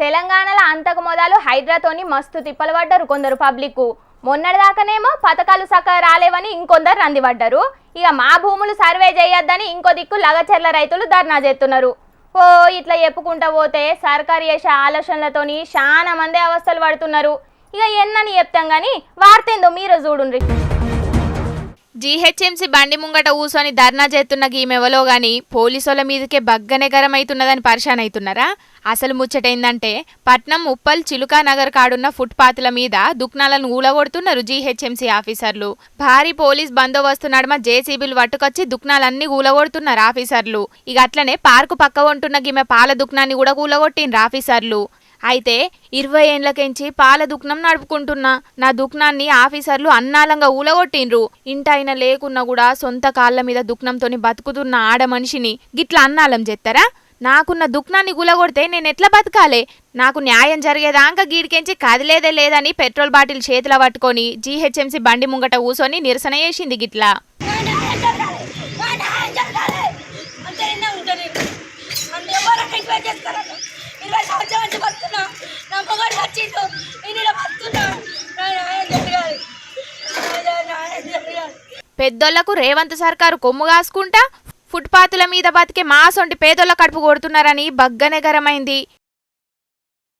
తెలంగాణలో అంతకు మొదలు హైడ్రాతోని మస్తు తిప్పలు పడ్డారు కొందరు పబ్లిక్. మొన్నటిదాకానేమో పథకాలు సక్క రాలేవని ఇంకొందరు రందిపడ్డారు. ఇక మా భూములు సర్వే చేయొద్దని ఇంకో దిక్కు లగచెర్ల రైతులు ధర్నా చేస్తున్నారు. ఓ ఇట్లా చెప్పుకుంటా పోతే సర్కారు చేసే ఆలోచనలతోని చాలా మంది అవస్థలు పడుతున్నారు. ఇక ఎన్నని చెప్తాం కానీ వార్తేందో మీరు చూడుండ్రి. జీహెచ్ఎంసీ బండి ముంగట ఊసోని ధర్నా చేస్తున్న గీమెవలో గాని పోలీసుల మీదకే బగ్గనే గరమైతున్నదని పరిశాన్ అవుతున్నారా? అసలు ముచ్చటైందంటే పట్నం ఉప్పల్ చిలుకానగర్ కాడున్న ఫుట్పాత్ల మీద దుక్నాలను ఊలగొడుతున్నారు జీహెచ్ఎంసీ ఆఫీసర్లు. భారీ పోలీస్ బందోబస్తు నడుమ జేసీబీలు పట్టుకొచ్చి దుక్నాలన్నీ ఊలగొడుతున్నారు ఆఫీసర్లు. ఇక అట్లనే పార్కు పక్క ఉంటున్న గిమె పాల దుక్నాన్ని కూడా ఊలగొట్టిండ్రు ఆఫీసర్లు. అయితే 20 ఏండ్లకెంచి పాల దుక్నం నడుపుకుంటున్నా నా దుక్నాన్ని ఆఫీసర్లు అన్నాలంగా ఊలగొట్టిండ్రు. ఇంటైన లేకున్నా కూడా సొంత కాళ్ళ మీద దుక్నంతోని బతుకుతున్న ఆడ మనిషిని గిట్లా అన్నాలం చేస్తారా? నాకున్న దుక్నాన్ని గులగొడితే నేను ఎట్లా బతకాలే? నాకు న్యాయం జరిగేదాకా గీడికెంచి కదిలేదే లేదని పెట్రోల్ బాటిల్ చేతిలో పట్టుకొని జీహెచ్ఎంసీ బండి ముంగట కూసోని నిరసన చేసింది గిట్లా. పెద్దోళ్లకు రేవంత్ సర్కారు కొమ్ము కాసుకుంటా ఫుట్పాత్ల మీద బతికే మాసొంటి పేదోళ్ల కడుపు కొడుతున్నారని బగ్గనే గరమైంది.